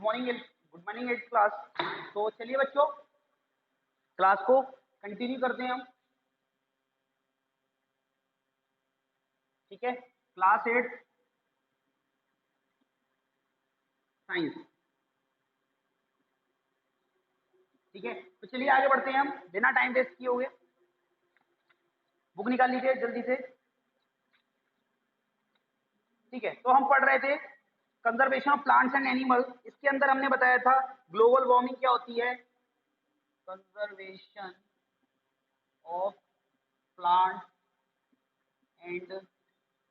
Good morning eight class. तो चलिए बच्चों, क्लास को कंटिन्यू करते हैं हम। ठीक है, क्लास 8 साइंस। ठीक है, तो चलिए आगे बढ़ते हैं हम बिना टाइम वेस्ट किए हुए। बुक निकाल लीजिए जल्दी से। ठीक है, तो हम पढ़ रहे थे conservation of plants and animal. इसके अंदर हमने बताया था ग्लोबल वार्मिंग क्या होती है, conservation of plant and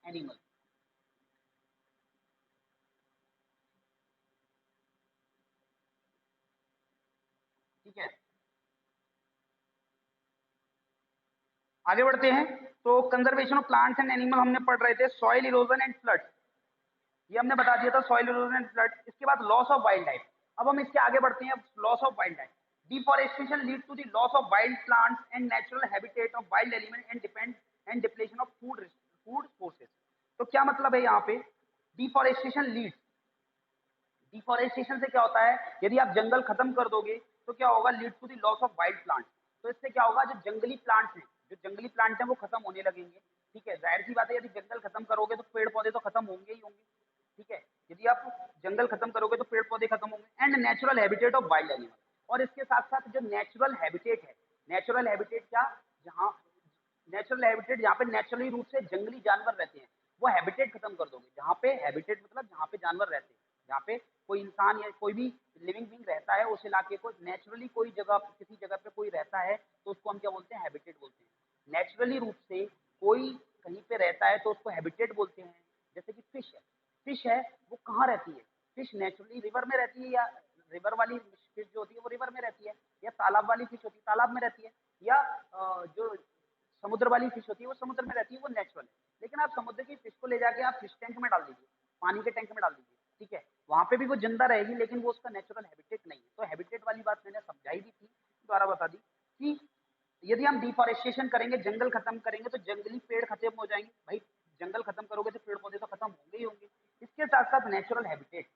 animal. ठीक है, आगे बढ़ते हैं। तो conservation of plants and animal हमने पढ़ रहे थे। सॉइल इरोजन एंड फ्लड, ये हमने बता दिया था, सॉइल इरोजन एंड फ्लड। इसके बाद लॉस ऑफ वाइल्ड लाइफ। अब हम इसके आगे बढ़ते हैं, loss of wild life. Deforestation lead to the loss of wild plants and natural habitat of wild element and depend and depletion of food sources. तो क्या मतलब है यहाँ पे, डिफॉरेस्टेशन लीड, डिफॉरेस्टेशन से क्या होता है, यदि आप जंगल खत्म कर दोगे तो क्या होगा, lead to the loss of wild plant. तो इससे क्या होगा, जो जंगली प्लांट्स हैं, वो खत्म होने लगेंगे। ठीक है, जाहिर सी बात है, यदि जंगल खत्म करोगे तो पेड़ पौधे तो खत्म होंगे ही होंगे। ठीक है, यदि आप जंगल खत्म करोगे तो पेड़ पौधे खत्म होंगे। And natural habitat of wild animal, और इसके साथ साथ जो नेचुरल हैबिटेट है, नेचुरल हैबिटेट क्या, जहाँ नेचुरल हैबिटेट जहाँ पे नेचुरली रूप से जंगली जानवर रहते हैं, वो हैबिटेट खत्म कर दोगे। जहाँ पे हैबिटेट मतलब जहाँ पे जानवर रहते हैं, जहाँ पे कोई इंसान या कोई भी लिविंग बीइंग रहता है, उस इलाके को नेचुरली कोई जगह, किसी जगह पे कोई रहता है तो उसको हम क्या बोलते हैं, हैबिटेट बोलते हैं। नेचुरली रूप से कोई कहीं पे रहता है तो उसको हैबिटेट बोलते हैं। जैसे कि फिश है, फिश है वो कहाँ रहती है, फिश नेचुरली रिवर में रहती है, या रिवर वाली फिश जो होती है वो रिवर में रहती है, या तालाब वाली फिश होती है तालाब में रहती है, या जो समुद्र वाली फिश होती है वो समुद्र में रहती है, वो नेचुरल है। लेकिन आप समुद्र की फिश को ले जाके आप फिश टैंक में डाल दीजिए, पानी के टैंक में डाल दीजिए, ठीक है, वहां पे भी वो जिंदा रहेगी, लेकिन वो उसका नेचुरल हैबिटेट नहीं है। तो हैबिटेट वाली बात मैंने समझाई भी थी, दोबारा बता दी कि यदि हम डिफॉरेस्टेशन करेंगे, जंगल खत्म करेंगे, तो जंगली पेड़ खत्म हो जाएंगे। भाई जंगल खत्म करोगे तो पेड़ पौधे तो खत्म होंगे ही होंगे। इसके साथ साथ natural habitat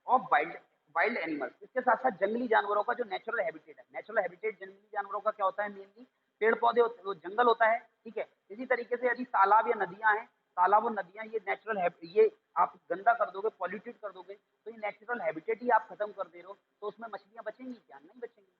of wild wild animals, इसके साथ साथ जंगली जानवरों का जो नेचुरल हैबिटेट है, नेचुरल हैबिटेट जंगली जानवरों का क्या होता है, मेनली पेड़ पौधे वो जंगल होता है। ठीक है, इसी तरीके से यदि तालाब या नदियां हैं, तालाब और नदियां, ये नेचुरल है, ये आप गंदा कर दोगे, पॉल्यूटेड कर दोगे, तो ये नेचुरल हैबिटेट ही आप खत्म कर दे रहे हो, तो उसमें मछलियां बचेंगी क्या, नहीं बचेंगी।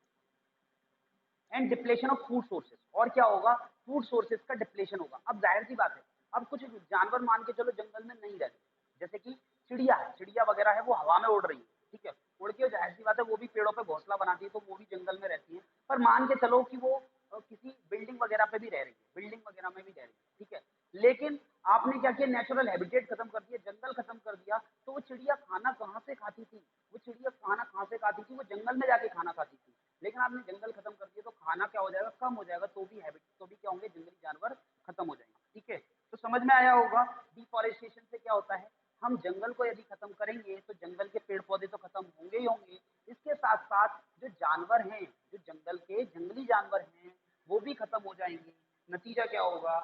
And depletion of food sources, और क्या होगा, फूड सोर्सेज का डिप्लेशन होगा। अब जाहिर सी बात है, अब कुछ जानवर मान के चलो जंगल में नहीं रहते, जैसे कि चिड़िया है, चिड़िया वगैरह है, वो हवा में उड़ रही है। ठीक है, उड़ के जाहिर सी बात है वो भी पेड़ों पे घोंसला बनाती है, तो वो भी जंगल में रहती है। पर मान के चलो कि वो किसी बिल्डिंग वगैरह पे भी रह रही है, बिल्डिंग वगैरह में भी रह रही है। ठीक है, लेकिन आपने क्या किया, नेचुरल हैबिटेट खत्म कर दिया, जंगल खत्म कर दिया, तो वो चिड़िया खाना कहाँ से खाती थी, वो चिड़िया खाना कहाँ से खाती थी, वो जंगल में जाके खाना खाती थी। लेकिन आपने जंगल खत्म कर दिया तो खाना क्या हो जाएगा, कम हो जाएगा, तो भी हैबिट, तो भी क्या होंगे, जंगली जानवर खत्म हो जाएंगे। ठीक है, तो समझ में आया होगा डिफॉरेस्टेशन से क्या होता है। हम जंगल को यदि खत्म करेंगे तो जंगल के पेड़ पौधे तो खत्म होंगे ही होंगे, इसके साथ साथ जो जानवर हैं, जो जंगल के जंगली जानवर हैं, वो भी खत्म हो जाएंगे। नतीजा क्या होगा,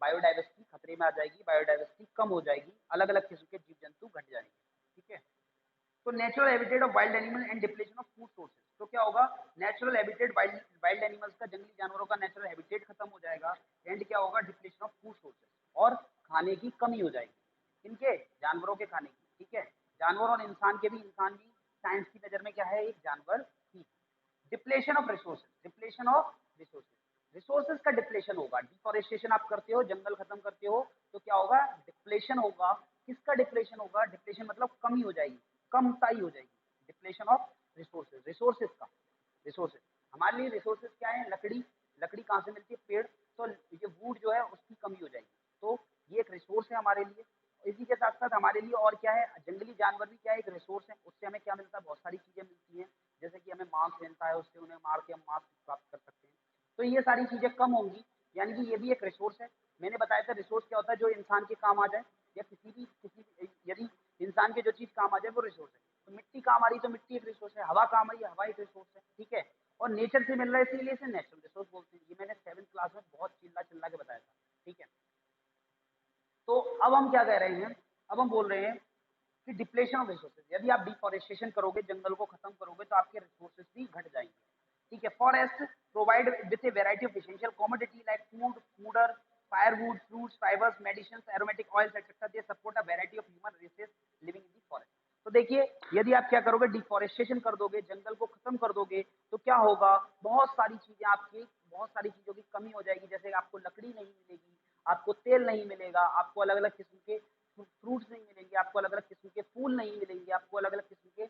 बायोडाइवर्सिटी खतरे में आ जाएगी, बायोडाइवर्सिटी कम हो जाएगी, अलग अलग किस्म के जीव जंतु घट जाएंगे। ठीक है, तो natural habitat of wild animal and depletion of food sources, तो क्या होगा, natural habitat wild wild animals का, जंगली जानवरों का नेचुरल हैबिटेट खत्म हो जाएगा। एंड क्या होगा, डिप्लेशन ऑफ फूड सोर्सेज, और खाने की कमी हो जाएगी, इनके जानवरों के खाने की। ठीक है, जानवर और इंसान के भी, इंसान भी साइंस की नजर में क्या है, एक जानवर ही। Depletion of resources, depletion of resources, resources का डिप्लेशन होगा। डिफॉरेस्टेशन आप करते हो, जंगल खत्म करते हो, तो क्या होगा, डिप्लेशन होगा। किसका डिप्लेशन होगा, डिप्लेशन मतलब कमी हो जाएगी, कमताई हो जाएगी। डिप्लेशन ऑफ रिसोर्सेज, रिसोर्सेज का, रिसोर्सेज हमारे लिए रिसोर्सेज क्या है, लकड़ी, लकड़ी कहाँ से मिलती है, पेड़, तो ये वुड जो है उसकी कमी हो जाएगी, तो ये एक रिसोर्स है हमारे लिए। इसी के साथ साथ हमारे लिए और क्या है, जंगली जानवर भी क्या है, एक रिसोर्स है, उससे हमें क्या मिलता है, बहुत सारी चीजें मिलती हैं, जैसे कि हमें मांस मिलता है, उससे उन्हें मार के हम मांस प्राप्त कर सकते हैं। तो ये सारी चीजें कम होंगी, यानी कि ये भी एक रिसोर्स है। मैंने बताया था रिसोर्स क्या होता है, जो इंसान के काम आ जाए, या किसी यदि इंसान के जो चीज काम आ जाए वो रिसोर्स है। तो मिट्टी काम आ रही तो मिट्टी एक रिसोर्स है, हवा काम आ रही है, हवा एक रिसोर्स है। ठीक है, और नेचर से मिल रहा है, इसीलिए इसे नेचुरल रिसोर्स बोलते हैं। ये मैंने 7th क्लास में बहुत चिल्ला चिल्ला के बताया था। ठीक है, तो अब हम क्या कह रहे हैं, अब हम बोल रहे हैं फिर डिप्लेशन ऑफ रिसोर्सेज, यदि आप डिफॉरेस्टेशन करोगे, जंगल को खत्म करोगे, तो आपके रिसोर्सेज भी घट जाएंगे। ठीक है, forest provide with a variety of essential commodity like food, fodder, firewood, fruits, fibers, medicines, aromatic oils, etc. They support a variety of human races living in the forest. तो देखिए, यदि आप क्या करोगे, डिफॉरेस्टेशन कर दोगे, जंगल को खत्म कर दोगे, तो क्या होगा, बहुत सारी चीजें आपकी, बहुत सारी चीजों की कमी हो जाएगी। जैसे आपको लकड़ी नहीं मिलेगी, आपको तेल नहीं मिलेगा, आपको अलग अलग किस्म के फ्रूट्स नहीं मिलेंगे, आपको अलग अलग किस्म के फूल नहीं मिलेंगे, आपको अलग अलग किस्म के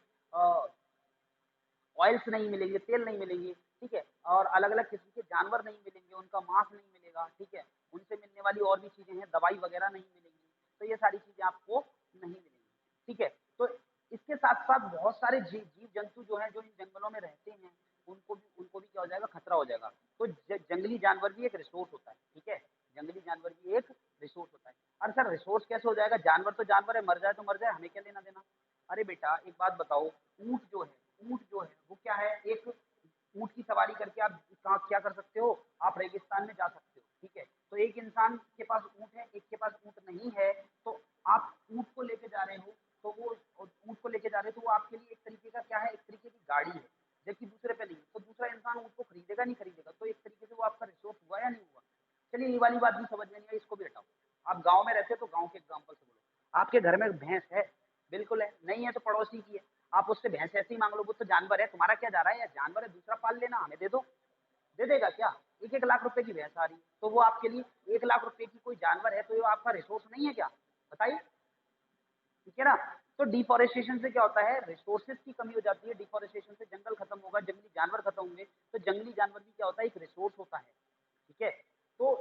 ऑयल्स नहीं मिलेंगे, तेल नहीं मिलेंगे। ठीक है, और अलग अलग किस्म के जानवर नहीं मिलेंगे, उनका मांस नहीं मिलेगा। ठीक है, उनसे मिलने वाली और भी चीजें हैं, दवाई वगैरह नहीं मिलेंगी, तो ये सारी चीजें आपको नहीं मिलेंगी। ठीक है, तो इसके साथ साथ बहुत सारे जीव जंतु जो हैं, जो इन जंगलों में रहते हैं, उनको भी क्या हो जाएगा, खतरा हो जाएगा। तो जंगली जानवर भी एक रिसोर्स होता है। ठीक है, जंगली जानवर भी एक रिसोर्स होता है। अरे सर, रिसोर्स कैसे हो जाएगा, जानवर तो जानवर है, मर जाए तो मर जाए, हमें क्या लेना देना। अरे बेटा, एक बात बताओ, ऊंट जो है वो क्या है, एक ऊंट की सवारी करके आप कहाँ क्या कर सकते हो, आप रेगिस्तान में जा सकते हो। ठीक है, तो एक इंसान के पास ऊंट है, एक के पास ऊंट नहीं है, तो आप ऊंट को लेके जा रहे हो, तो वो ऊंट को लेके जा रहे हो, तो वो आपके लिए एक तरीके का क्या है, एक तरीके की गाड़ी है, जबकि दूसरे पे नहीं। तो दूसरा इंसान ऊंट को खरीदेगा नहीं खरीदेगा, तो एक तरीके से वो आपका रिसोर्स हुआ या नहीं हुआ। चलिए, ये वाली बात भी समझ में नहीं आई, इसको भी हटाओ। आप गाँव में रहते हो, तो गाँव के एग्जाम्पल से बोलो। आपके घर में भैंस है, बिल्कुल है, नहीं है तो पड़ोसी की है, आप उससे भैंस ऐसे ही मांग लो, वो तो जानवर है, तुम्हारा क्या जा रहा है, या जानवर है दूसरा पाल लेना, हमें दे दो। दे देगा क्या, 1-1 लाख रुपए की भैंस आ रही है, तो वो आपके लिए 1 लाख रुपए की कोई जानवर है, तो ये आपका रिसोर्स नहीं है क्या, बताइए। ठीक है ना। तो डिफॉरेस्टेशन से क्या होता है, रिसोर्सेज की कमी हो जाती है, डिफॉरेस्टेशन से जंगल खत्म होगा, जंगली जानवर खत्म होंगे, तो जंगली जानवर भी क्या होता है, एक रिसोर्स होता है। ठीक है, तो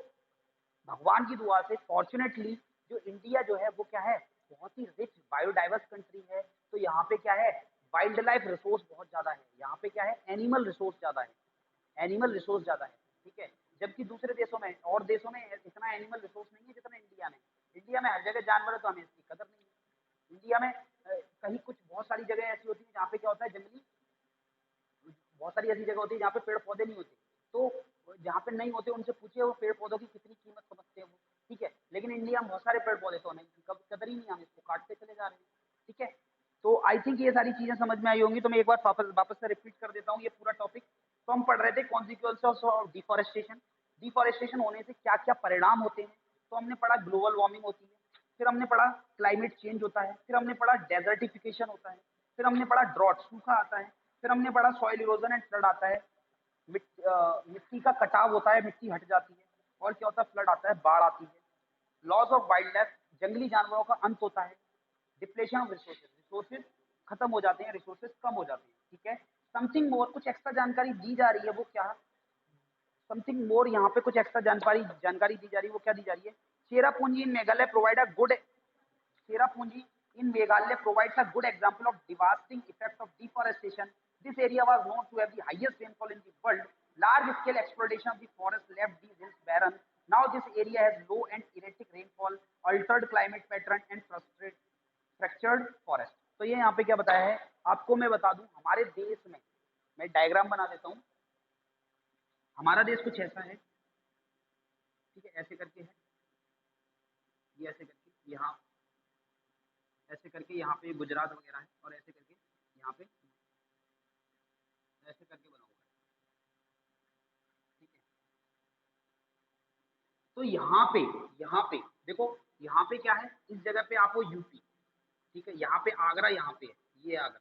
भगवान की दुआ से फॉर्चुनेटली जो इंडिया जो है वो क्या है, बहुत ही रिच बायोडाइवर्स कंट्री है। तो यहाँ पे क्या है, वाइल्ड लाइफ रिसोर्स बहुत ज्यादा है, यहाँ पे क्या है, एनिमल रिसोर्स ज्यादा है, एनिमल रिसोर्स ज्यादा है। ठीक है, जबकि दूसरे देशों में और देशों में इतना एनिमल रिसोर्स नहीं है जितना इंडिया में। इंडिया में हर जगह जानवर है, तो हमें इसकी कदर नहीं है। इंडिया में कहीं कुछ बहुत सारी जगह ऐसी होती है जहाँ पे क्या होता है, जंगली, बहुत सारी ऐसी जगह होती है जहाँ पे पेड़ पौधे नहीं होते, तो जहाँ पे नहीं होते उनसे पूछिए वो पेड़ पौधों की कितनी कीमत समझते हैं वो। ठीक है, लेकिन इंडिया में बहुत सारे पेड़ पौधे तो नहीं, कब कदर ही नहीं, हम इसको काटते चले जा रहे हैं। ठीक है, तो आई थिंक ये सारी चीजें समझ में आई होंगी, तो मैं एक बार वापस से रिपीट कर देता हूँ ये पूरा टॉपिक। तो हम पढ़ रहे थे कॉन्सिक्वेंसेस ऑफ डिफॉरेस्टेशन, डिफॉरेस्टेशन होने से क्या क्या परिणाम होते हैं। तो हमने पढ़ा ग्लोबल वार्मिंग होती है, फिर हमने पढ़ा क्लाइमेट चेंज होता है, फिर हमने पढ़ा डेजर्टिफिकेशन होता है, फिर हमने पढ़ा ड्रॉट, सूखा आता है, फिर हमने पढ़ा सॉइल इरोजन एंड फ्लड आता है, मिट्टी का कटाव होता है, मिट्टी हट जाती है, और क्या होता है, फ्लड आता है, बाढ़ आती है, लॉस ऑफ वाइल्ड लाइफ, जंगली जानवरों का अंत होता है, डिप्लेशन ऑफ रिसोर्सेज, रिसोर्सेज खत्म हो जाते हैं, रिसोर्सेज कम हो जाते हैं। ठीक है, समथिंग मोर, कुछ एक्स्ट्रा जानकारी दी जा रही है, वो क्या, समथिंग मोर, यहाँ पे कुछ एक्स्ट्रा जानकारी दी जा रही है, वो क्या दी जा रही है, Cherrapunji in Meghalaya provide a good, Cherrapunji in Meghalaya provides a good example of devastating effect of deforestation. This area was known to have the highest rainfall in the world. Large-scale exploitation of the forest left these hills barren. Now this area has low and erratic rainfall, altered climate pattern, and fractured forest. तो ये यहाँ पे क्या बताया है आपको, मैं बता दूं, हमारे देश में, मैं डायग्राम बना देता हूँ, हमारा देश कुछ ऐसा है। ठीक है, ऐसे करके है, ये ऐसे करके यहाँ, ऐसे करके यहाँ पे गुजरात वगैरह है, और ऐसे करके यहाँ पे ऐसे करके बना हुआ है। ठीक है, तो यहाँ पे देखो, यहाँ पे क्या है, इस जगह पे आपको यूपी। ठीक है, यहाँ पे आगरा, यहाँ पे है, ये आगरा।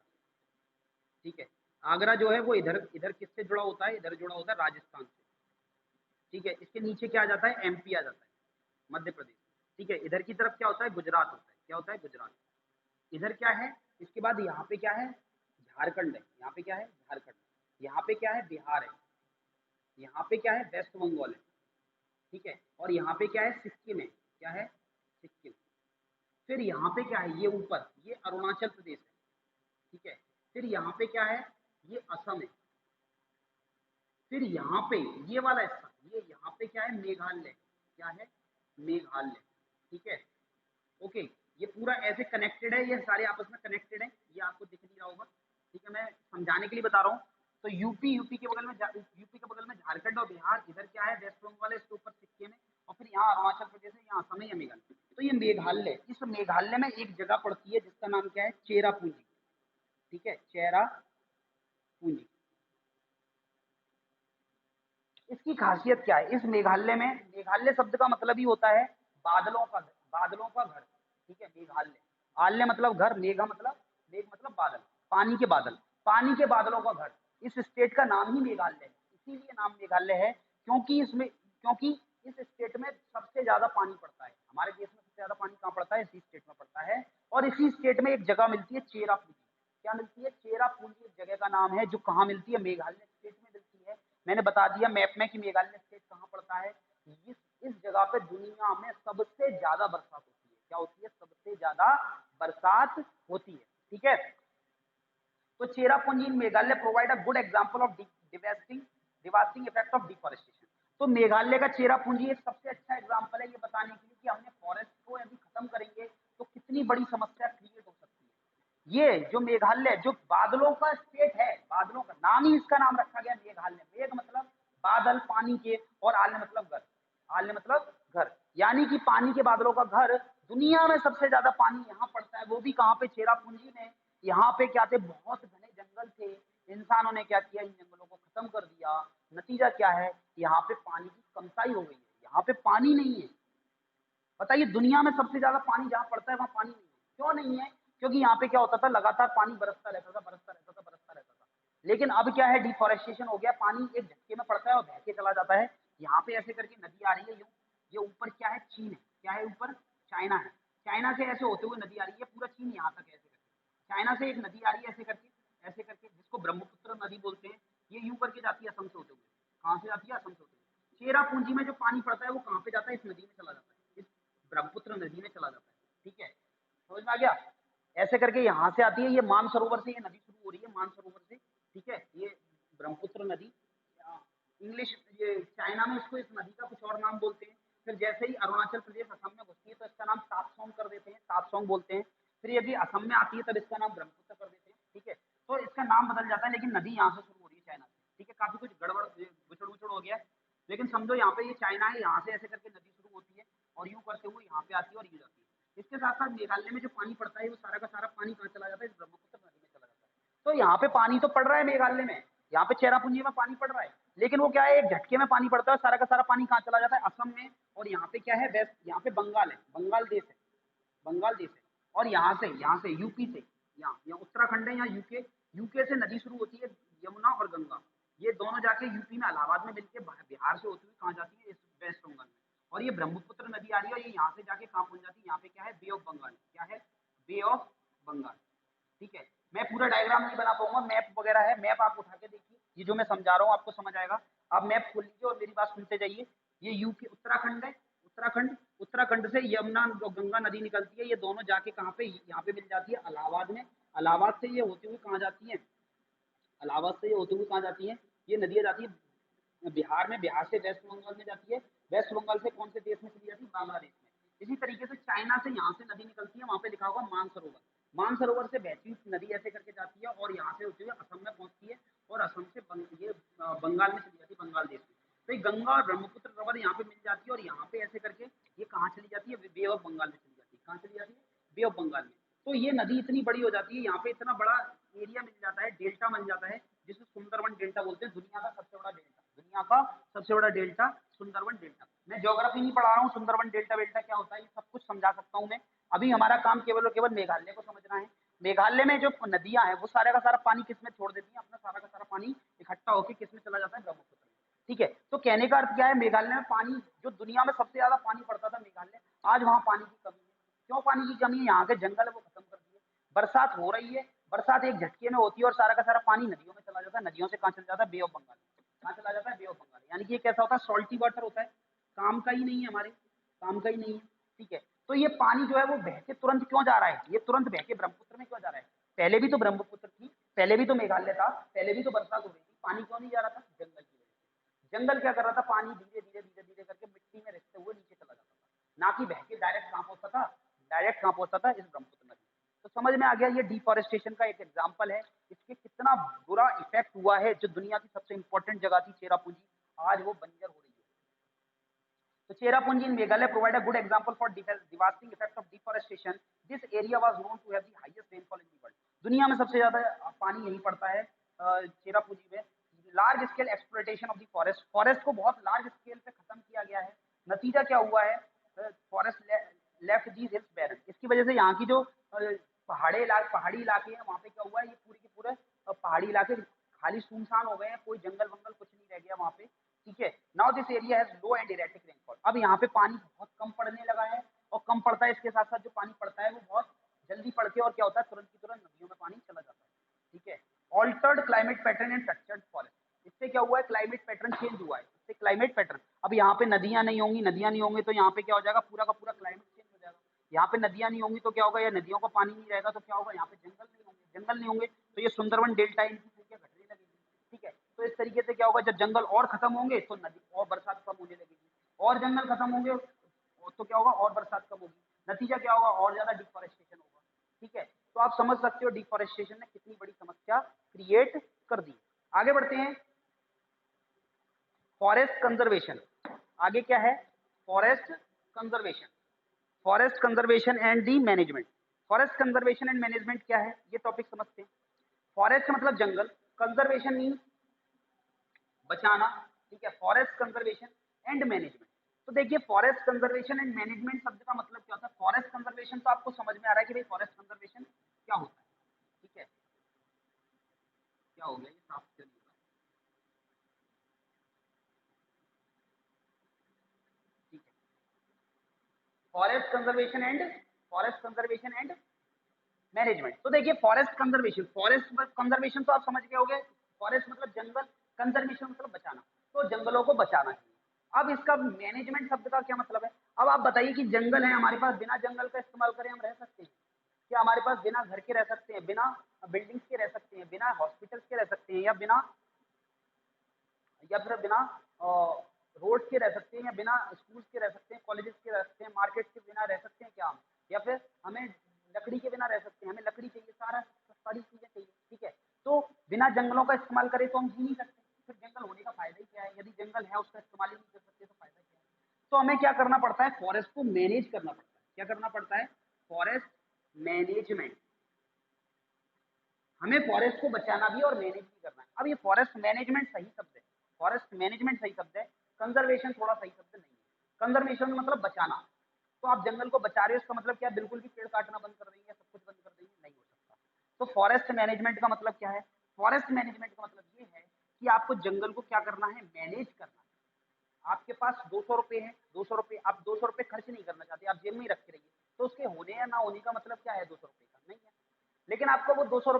ठीक है, आगरा जो है वो इधर इधर किससे जुड़ा होता है, इधर जुड़ा होता है राजस्थान से। ठीक है, इसके नीचे क्या आ जाता है, एमपी आ जाता है, मध्य प्रदेश। ठीक है, इधर की तरफ क्या होता है, गुजरात होता है, क्या होता है, गुजरात। इधर क्या है, इसके बाद यहाँ पे क्या है, झारखंड है, यहाँ पे क्या है, झारखंड, यहाँ पे क्या है, बिहार है, यहाँ पे क्या है, वेस्ट बंगाल है। ठीक है, और यहाँ पे क्या है, सिक्किम है, क्या है, सिक्किम। फिर यहाँ पे क्या है, ये ऊपर, ये अरुणाचल प्रदेश है। ठीक है, फिर यहाँ पे क्या है, ये असम है। फिर यहाँ पे ये वाला हिस्सा, ये यहाँ पे क्या है, मेघालय, क्या है, मेघालय। ठीक है, ओके, ये पूरा ऐसे कनेक्टेड है, ये सारे आपस में कनेक्टेड है, ये आपको दिख नहीं रहा होगा। ठीक है, मैं समझाने के लिए बता रहा हूँ। तो यूपी के बगल में झारखंड और बिहार, इधर क्या है, वेस्ट बंगाल है, इसके ऊपर सिक्किम है, और फिर यहाँ अरुणाचल प्रदेश है, यहाँ असम है, या मेघालय। तो ये मेघालय, इस मेघालय में एक जगह पड़ती है जिसका नाम क्या है, चेरापूंजी। ठीक है, चेरापूंजी। इसकी खासियत क्या है, इस मेघालय में, मेघालय शब्द का मतलब ही होता है बादलों का, बादलों का घर। ठीक है, मेघालय, आल्य मतलब घर, मेघा मतलब, मेघ मतलब बादल, पानी के बादल, पानी के बादलों का घर। इस स्टेट का नाम ही मेघालय है, इसीलिए नाम मेघालय है, क्योंकि इसमें, क्योंकि इस स्टेट में सबसे ज्यादा पानी पड़ता है। हमारे देश में सबसे ज्यादा पानी कहाँ पड़ता है, इसी स्टेट में पड़ता है। और इसी स्टेट में एक जगह मिलती है चेरापूंजी। क्या मिलती है, चेरापूंजी एक जगह का नाम है, जो कहाँ मिलती है, मेघालय स्टेट में मिलती है। मैंने बता दिया मैप में कि मेघालय स्टेट कहाँ पड़ता है। इस जगह पे दुनिया में सबसे ज्यादा बरसात होती है। क्या होती है, सबसे ज्यादा बरसात होती है। ठीक है, तो Cherrapunji in Meghalaya provide a good example of devastating devastating effect of deforestation. तो मेघालय का चेरापूंजी एक सबसे अच्छा एग्जांपल है ये बताने के लिए कि हमने फॉरेस्ट को यदि खत्म करेंगे तो कितनी बड़ी समस्या क्रिएट हो सकती है। ये जो मेघालय, जो बादलों का स्टेट है, बादलों का नाम ही इसका नाम रखा गया मेघालय। मेघ मतलब बादल पानी के, और आल्य मतलब घर, आल्य मतलब घर, यानी कि पानी के बादलों का घर। दुनिया में सबसे ज्यादा पानी यहाँ पड़ता है, वो भी कहाँ पे, चेरापूंजी में। यहाँ पे क्या थे, बहुत घने जंगल थे, इंसानों ने क्या किया, इन जंगलों को खत्म कर दिया। नतीजा क्या है, यहाँ पे पानी की कमताई हो गई है, यहाँ पे पानी नहीं है। बताइए, दुनिया में सबसे ज्यादा पानी जहाँ पड़ता है वहां पानी नहीं है, क्यों नहीं है, क्योंकि यहाँ पे क्या होता था, लगातार पानी बरसता रहता था, बरसता रहता था, बरसता रहता था। लेकिन अब क्या है, डिफॉरेस्टेशन हो गया, पानी एक झटके में पड़ता है और बह के चला जाता है। यहाँ पे ऐसे करके नदी आ रही है यूं, ये ऊपर क्या है, चीन है, क्या है ऊपर, चाइना है। चाइना से ऐसे होते हुए नदी आ रही है, पूरा चीन यहाँ तक ऐसे करके। चाइना से एक नदी आ रही है ऐसे करके, ऐसे करके, जिसको ब्रह्मपुत्र नदी बोलते हैं। ये यूं करके जाती है असम से होते हुए। कहाँ से जाती है, असम से होते हुए। चेरापूंजी में जो पानी पड़ता है वो कहाँ पे जाता है, इस नदी में चला जाता है, इस ब्रह्मपुत्र नदी में चला जाता है। ठीक है, समझ में आ गया। ऐसे करके यहाँ से आती है, ये मानसरोवर से ये नदी शुरू हो रही है, मानसरोवर से। ठीक है, ये ब्रह्मपुत्र नदी, इंग्लिश, ये चाइना में इसको, इस नदी का कुछ और नाम बोलते हैं। फिर जैसे ही अरुणाचल प्रदेश असम में घुसती है तो इसका नाम तापसोंग कर देते हैं, तापसोंग बोलते हैं। फिर यदि असम में आती है तब इसका नाम ब्रह्मपुत्र कर देते हैं। ठीक है, तो इसका नाम बदल जाता है, लेकिन नदी यहाँ से शुरू हो रही है, चाइना से। ठीक है, काफी कुछ गड़बड़ गुचड़ गुचड़ हो गया, लेकिन समझो यहाँ पे ये चाइना है, यहाँ से ऐसे करके नदी शुरू होती है और यूं करते हुए यहाँ पे आती है और यूं जाती है। इसके साथ साथ मेघालय में जो पानी पड़ता है वो सारा का सारा पानी कहाँ चला जाता है, इस ब्रह्मपुत्र नदी में चला जाता है। तो यहाँ पे पानी तो पड़ रहा है मेघालय में, यहाँ पे चेरापूंजी में पानी पड़ रहा है, लेकिन वो क्या है, एक झटके में पानी पड़ता है, सारा का सारा पानी कहाँ चला जाता है, असम में। और यहाँ पे क्या है, वेस्ट, यहाँ पे बंगाल है, बंगाल देश है, बंगाल देश है। और यहाँ से यूपी से, यहाँ उत्तराखंड है, यहाँ यूके, यूके से नदी शुरू होती है, यमुना और गंगा। ये दोनों जाके यूपी में इलाहाबाद में मिलके बिहार से होती हुई कहाँ जाती है, इस वेस्ट बंगाल में। और ये ब्रह्मपुत्र नदी आ रही है और ये यहाँ से जाके कहाँ पहुंच जाती है, यहाँ पे क्या है, बे ऑफ बंगाल, क्या है, बे ऑफ बंगाल। ठीक है, मैं पूरा डायग्राम नहीं बना पाऊंगा, मैप वगैरह है, मैप आप उठा के देखिए, ये जो मैं समझा रहा हूँ आपको समझ आएगा। आप मैप खोल लीजिए और मेरी बात सुनते जाइए। ये यूपी, उत्तराखंड है, उत्तराखंड, उत्तराखंड से यमुना और गंगा नदी निकलती है, ये दोनों जाके कहाँ पे, यहाँ पे मिल जाती है इलाहाबाद में। इलाहाबाद से ये होती हुई कहाँ जाती है, इलाहाबाद से ये होते हुए कहाँ जाती है, ये नदियाँ जाती है बिहार में, बिहार से वेस्ट बंगाल में जाती है, वेस्ट बंगाल से कौन से देश में चली जाती है, बांग्लादेश में। इसी तरीके से चाइना से यहाँ से नदी निकलती है, वहां पे लिखा होगा मानसरोवर, मानसरोवर से बहती हुई नदी ऐसे करके जाती है और यहाँ से होती हुई असम में पहुंचती है, और असम से ये बंगाल में चली जाती है, बंगाल देश में। तो ये गंगा और ब्रह्मपुत्र रवर यहाँ पे मिल जाती है और यहाँ पे ऐसे करके ये कहाँ चली जाती है, बे ऑफ बंगाल में चली जाती है। कहाँ चली जाती है, बे ऑफ बंगाल में। तो ये नदी इतनी बड़ी हो जाती है, यहाँ पे इतना बड़ा एरिया मिल जाता है, डेल्टा बन जाता है, जिसे सुंदरवन डेल्टा बोलते हैं, दुनिया का सबसे बड़ा डेल्टा, दुनिया का सबसे बड़ा डेल्टा, सुंदरवन डेल्टा। मैं ज्योग्राफी नहीं पढ़ा रहा हूँ, सुंदरवन डेल्टा वेल्टा क्या होता है ये सब कुछ समझा सकता हूँ मैं। अभी हमारा काम केवल और केवल मेघालय को समझना है। मेघालय में जो नदियां हैं वो सारा का सारा पानी किसमें छोड़ देती है, अपना सारा का सारा पानी इकट्ठा होकर किसमें चला जाता है, ब्रह्मपुत्र में। ठीक है, तो कहने का अर्थ क्या है, मेघालय में पानी, जो दुनिया में सबसे ज्यादा पानी पड़ता था मेघालय, आज वहां पानी की कमी है। क्यों पानी की कमी है, यहाँ के जंगल है वो खत्म कर दिए। बरसात हो रही है, बरसात एक झटके में होती है और सारा का सारा पानी नदियों में चला जाता है, नदियों से कहाँ चला जाता है, बे ऑफ बंगाल। कहाँ चला जाता है, बे ऑफ बंगाल। यानी कि ये कैसा होता है, सॉल्टी वाटर होता है, काम का ही नहीं है हमारे, काम का ही नहीं है। ठीक है, तो ये पानी जो है वो बह के तुरंत क्यों जा रहा है, ये तुरंत बह के ब्रह्मपुत्र में क्यों जा रहा है, पहले भी तो ब्रह्मपुत्र थी, पहले भी तो मेघालय था, पहले भी तो बरसात हो रही थी, पानी क्यों नहीं जा रहा था, जंगल की वजह से। जंगल क्या कर रहा था, पानी धीरे धीरे धीरे धीरे करके मिट्टी में रिसते हुए नीचे चला जाता था, ना कि बह के डायरेक्ट कहाँ पहुंचता था, डायरेक्ट कहाँ पहुंचता था, इस ब्रह्मपुत्र नदी। तो समझ में आ गया, ये डिफॉरेस्टेशन का एक एग्जाम्पल है, इसके कितना बुरा इफेक्ट हुआ है। जो दुनिया की सबसे इंपॉर्टेंट जगह थी चेरापूंजी, आज वो बंजर हो रही है। तो Cherrapunji in Meghalaya provide a good example for devastating effect of deforestation. This area was known to have the highest rainfall in the world. दुनिया में सबसे ज्यादा पानी यहीं पड़ता है चेरापूंजी में। Large scale exploitation of the forest, forest को बहुत लार्ज स्केल पे खत्म किया गया है। नतीजा क्या हुआ है, फॉरेस्ट लेफ्ट दीज हिल्स बैरन। इसकी वजह से यहाँ की जो पहाड़ी इलाके हैं वहाँ पे क्या हुआ है, ये पूरे के पूरे पहाड़ी इलाके खाली सुनसान हो गए हैं, कोई जंगल वंगल कुछ नहीं रह गया वहाँ पे। ठीक है, now this area has low and erratic rainfall. अब यहाँ पे पानी बहुत कम पड़ने लगा है, और कम पड़ता है, इसके साथ साथ जो पानी पड़ता है वो बहुत जल्दी पड़ के और क्या होता है, तुरंत की तुरंत नदियों में पानी चला जाता है। ठीक है, altered climate pattern and fractured forest. इससे क्या हुआ है, क्लाइमेट पैटर्न चेंज हुआ है। इससे क्लाइमेट पैटर्न, अब यहाँ पे नदियां नहीं होंगी, नदियां नहीं होंगी तो यहाँ पे क्या हो जाएगा, पूरा का पूरा क्लाइमेट चेंज हो जाएगा। यहाँ पे नदियां नहीं होंगी तो क्या होगा, या नदियों का पानी नहीं रहेगा तो क्या होगा, यहाँ पे जंगल नहीं होंगे, जंगल नहीं होंगे तो ये सुंदरवन डेल्टा इनकी संख्या घटने लगेगी। ठीक है, तो इस तरीके से क्या होगा, जब जंगल और खत्म होंगे तो नदी और बरसात कम होने लगेगी, और जंगल खत्म होंगे तो क्या होगा, और बरसात कम होगी। नतीजा क्या होगा, और ज्यादा डिफॉरेस्टेशन होगा। ठीक है, तो आप समझ सकते हो डिफॉरेस्टेशन ने कितनी बड़ी समस्या क्रिएट कर दी। आगे बढ़ते हैं, फॉरेस्ट कंजर्वेशन। आगे क्या है, forest conservation, forest conservation and the management. Forest conservation and management क्या है, ये टॉपिक समझते हैं। फॉरेस्ट मतलब जंगल, कंजर्वेशन मीन बचाना। ठीक है, फॉरेस्ट कंजर्वेशन एंड मैनेजमेंट। तो देखिए, फॉरेस्ट कंजर्वेशन एंड मैनेजमेंट शब्द का मतलब क्या होता है। फॉरेस्ट कंजर्वेशन तो आपको समझ में आ रहा है कि भाई फॉरेस्ट कंजर्वेशन क्या होता है। ठीक है, क्या हो गया, ये साफ करिएगा। ठीक है, फॉरेस्ट कंजर्वेशन एंड मैनेजमेंट। तो देखिए, फॉरेस्ट कंजर्वेशन तो आप समझ गए होंगे। फॉरेस्ट मतलब जंगल, कंजर्वेशन मतलब बचाना, तो जंगलों को बचाना चाहिए। अब इसका मैनेजमेंट शब्द का क्या मतलब है। अब आप बताइए कि जंगल है हमारे पास, बिना जंगल का इस्तेमाल करें हम रह सकते हैं क्या, हमारे पास बिना घर के रह सकते हैं, बिना बिल्डिंग्स के रह सकते हैं, बिना हॉस्पिटल्स के रह सकते हैं, या फिर बिना रोड के रह सकते हैं, या बिना स्कूल्स के रह सकते हैं, कॉलेजेस के रह सकते हैं, मार्केट के बिना रह सकते हैं क्या हम, या फिर हमें लकड़ी के बिना रह सकते हैं, हमें लकड़ी चाहिए, सारी चीजें चाहिए। ठीक है, तो बिना जंगलों का इस्तेमाल करें तो हम जी नहीं सकते, फिर जंगल होने का फायदा ही क्या है, यदि जंगल है उसका इस्तेमाल ही नहीं कर सकते तो फायदा क्या है। तो हमें क्या करना पड़ता है, फॉरेस्ट को मैनेज करना पड़ता है। क्या करना पड़ता है, फॉरेस्ट मैनेजमेंट। हमें फॉरेस्ट को बचाना भी और मैनेज भी करना है। अब ये फॉरेस्ट मैनेजमेंट सही शब्द है, फॉरेस्ट मैनेजमेंट सही शब्द है, कंजर्वेशन थोड़ा सही शब्द नहीं है। कंजर्वेशन मतलब बचाना, तो आप जंगल को बचा रहे हो, इसका मतलब क्या, बिल्कुल भी पेड़ काटना बंद कर देंगे, सब कुछ बंद कर देंगे, नहीं हो सकता। तो फॉरेस्ट मैनेजमेंट का मतलब क्या है, फॉरेस्ट मैनेजमेंट का मतलब ये है कि आपको जंगल को क्या करना है, मैनेज करना है। आपके पास 200 रुपए है, 200 रुपए, आप 200 रुपए खर्च नहीं करना चाहते, आप जेब में ही रख के रहिए, तो उसके होने या ना होने का मतलब क्या है, 200 रुपए का नहीं है। लेकिन आपको वो 200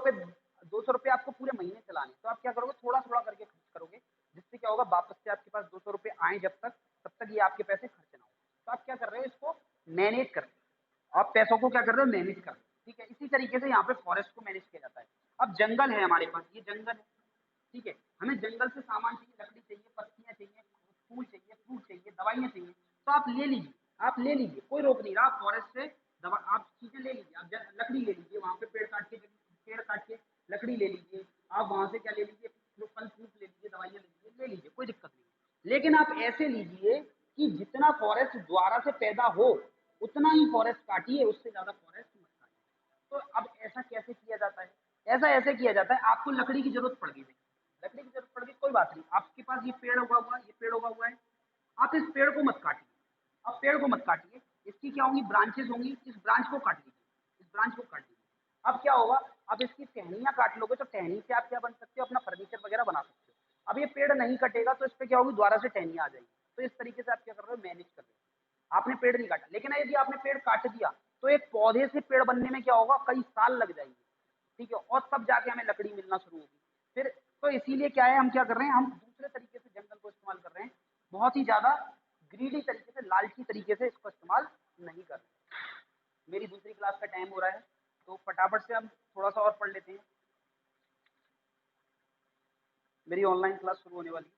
रुपए आपको पूरे महीने चलाने, तो आप क्या करोगे, थोड़ा थोड़ा करके खर्च करोगे, जिससे क्या होगा, वापस से आपके पास 200 रुपए आए जब तक, तब तक ये आपके पैसे खर्च ना हो। तो आप क्या कर रहे हो, इसको मैनेज कर रहे हो, आप पैसों को क्या कर रहे हो, मैनेज कर रहे हो। ठीक है, इसी तरीके से यहाँ पे फॉरेस्ट को मैनेज किया जाता है। अब जंगल है हमारे पास, ये जंगल है। ठीक है, हमें जंगल से सामान चाहिए, लकड़ी चाहिए, पत्तियां चाहिए, फूल चाहिए, फ्रूट चाहिए, दवाइयाँ चाहिए, तो आप ले लीजिए, आप ले लीजिए, कोई रोक नहीं रहा। आप फॉरेस्ट से दवा, आप चीजें ले लीजिए, आप लकड़ी ले लीजिए, वहाँ पे पेड़ काट के लकड़ी ले लीजिए, आप वहाँ से क्या ले लीजिए, जो फल फ्रूट ले लीजिए, दवाइयाँ ले लीजिए, कोई दिक्कत नहीं। लेकिन आप ऐसे लीजिए कि जितना फॉरेस्ट द्वारा से पैदा हो उतना ही फॉरेस्ट काटिए, उससे ज्यादा फॉरेस्ट मत काटिए। तो अब ऐसा कैसे किया जाता है, ऐसा ऐसे किया जाता है, आपको लकड़ी की जरूरत पड़ गई, लकड़ी की जरूरत पड़ गई, कोई बात नहीं, आपके पास ये पेड़ उगा हुआ है, ये पेड़ उगा हुआ है, आप इस पेड़ को मत काटिए। अब पेड़ को मत काटिए, इसकी क्या होंगी, ब्रांचेस होंगी, इस ब्रांच को काट लीजिए, इस ब्रांच को काट लीजिए। अब क्या होगा, अब इसकी टहनियां काट लोगे तो टहनी से आप क्या बन सकते हो, अपना फर्नीचर वगैरह बना सकते हो। अब ये पेड़ नहीं कटेगा तो इस पे क्या होगी, दोबारा से टहनियां आ जाएगी। तो इस तरीके से आप क्या कर रहे हो, मैनेज कर रहे हो। आपने पेड़ नहीं काटा, लेकिन यदि आपने पेड़ काट दिया तो एक पौधे से पेड़ बनने में क्या होगा, कई साल लग जाएंगे। ठीक है, और तब जाके हमें लकड़ी मिलना शुरू होगी फिर। तो इसीलिए क्या है, हम क्या कर रहे हैं, हम दूसरे तरीके से जंगल को इस्तेमाल कर रहे हैं, बहुत ही ज्यादा ग्रीडी तरीके से, लालची तरीके से इसको इस्तेमाल नहीं कर रहे। मेरी दूसरी क्लास का टाइम हो रहा है, तो फटाफट से हम थोड़ा सा और पढ़ लेते हैं, मेरी ऑनलाइन क्लास शुरू होने वाली है।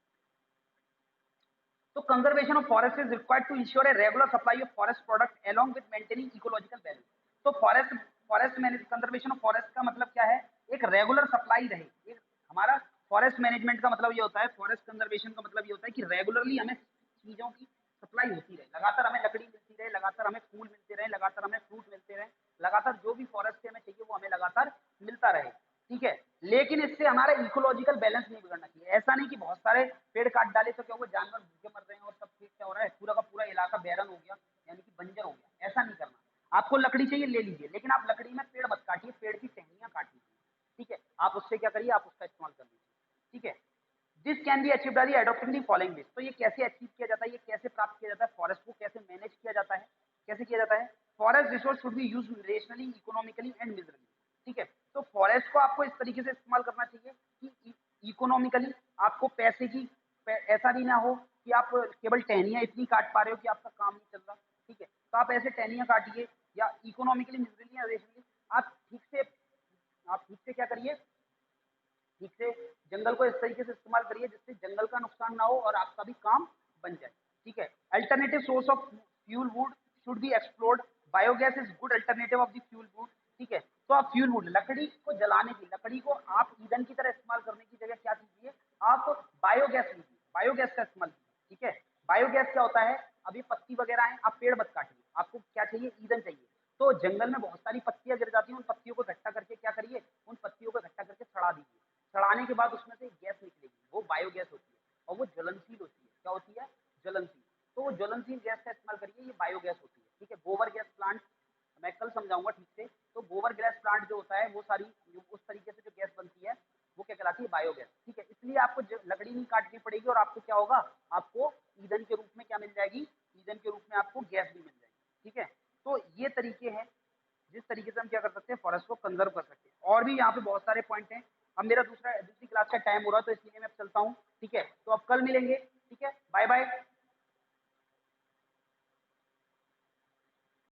तो conservation of forest is required to ensure a regular supply of forest product along with maintaining ecological balance. तो forest forest manage conservation of forest का मतलब क्या है, एक रेगुलर सप्लाई रहे। एक हमारा फॉरेस्ट मैनेजमेंट का मतलब ये होता है, फॉरेस्ट कंजर्वेशन का मतलब ये होता है कि रेगुलरली हमें चीजों की सप्लाई होती रहे, लगातार हमें लकड़ी मिलती रहे, लगातार हमें फूल मिलते रहे, लगातार हमें फ्रूट मिलते रहे, लगातार जो भी फॉरेस्ट से हमें चाहिए वो हमें लगातार मिलता रहे, ठीक है। लेकिन इससे हमारा इकोलॉजिकल बैलेंस नहीं बिगड़ना चाहिए। ऐसा नहीं कि बहुत सारे पेड़ काट डाले तो क्या हुआ, जानवर भूखे मर रहे हैं और सब क्या हो रहा है, पूरा का पूरा इलाका बैरन हो गया, यानी कि बंजर हो गया। ऐसा नहीं करना। आपको लकड़ी चाहिए ले लीजिए, लेकिन आप लकड़ी में पेड़ मत काटिए, पेड़ की टहनियां काटिए, ठीक है। आप उससे क्या करिए, आप उसका इस्तेमाल कर लीजिए, ठीक है। This can be achieved by adopting the following veg. तो ये कैसे अचीव किया जाता है, ये कैसे प्राप्त किया जाता है, फॉरेस्ट को कैसे मैनेज किया जाता है, कैसे किया जाता है। Forest resource should be used rationally, economically and miserly, ठीक है। तो फॉरेस्ट को आपको इस तरीके से इस्तेमाल करना चाहिए कि इकोनॉमिकली आपको पैसे की ऐसा भी ना हो कि आप केवल टहनियां इतनी काट पा रहे हो कि आपका काम नहीं चल रहा, ठीक है। तो आप ऐसे टहनियां काटिए, या इकोनॉमिकली मिजरली या रेशनली आप ठीक से क्या करिए, ठीक से जंगल को इस तरीके से इस्तेमाल करिए जिससे जंगल का नुकसान ना हो और आपका भी काम बन जाए, ठीक है। Alternative source of fuel wood should be explored. Biogas is good alternative of the fuel wood, ठीक है। तो आप फ्यूल वुड, लकड़ी को जलाने की, लकड़ी को आप ईंधन की तरह इस्तेमाल करने की जगह क्या कीजिए, आप बायोगैस लीजिए, बायोगैस का इस्तेमाल कीजिए, ठीक है। बायोगैस क्या होता है, अभी पत्ती वगैरह है, आप पेड़ मत काटिए, आपको क्या चाहिए, ईंधन चाहिए। तो जंगल में बहुत सारी पत्तियां गिर जाती हैं, उन पत्तियों को इकट्ठा करके क्या करिए, उन पत्तियों को इकट्ठा करके सड़ा दीजिए। सड़ाने के बाद उसमें से एक गैस निकलेगी, वो बायोगैस होती है और वो ज्वलनशील होती है। क्या होती है, ज्वलनशील। तो वो ज्वलनशील गैस का इस्तेमाल करिए, ये बायोगैस होती है, ठीक है। गोबर गैस प्लांट मैं कल समझाऊंगा ठीक से। तो गोबर गैस प्लांट जो होता है वो सारी उस तरीके से जो गैस बनती है वो क्या कहलाती है, बायोगैस, ठीक है। इसलिए आपको लकड़ी नहीं काटनी पड़ेगी और आपको क्या होगा, आपको ईंधन के रूप में क्या मिल जाएगी, ईंधन के रूप में आपको गैस भी मिल जाएगी, ठीक है। तो ये तरीके हैं जिस तरीके से हम क्या कर सकते हैं, फॉरेस्ट को कंजर्व कर सकते हैं। और भी यहाँ पे बहुत सारे पॉइंट हैं। अब मेरा दूसरी क्लास का टाइम हो रहा है तो इसलिए मैं अब चलता हूँ, ठीक है। तो अब कल मिलेंगे, ठीक है। Bye bye.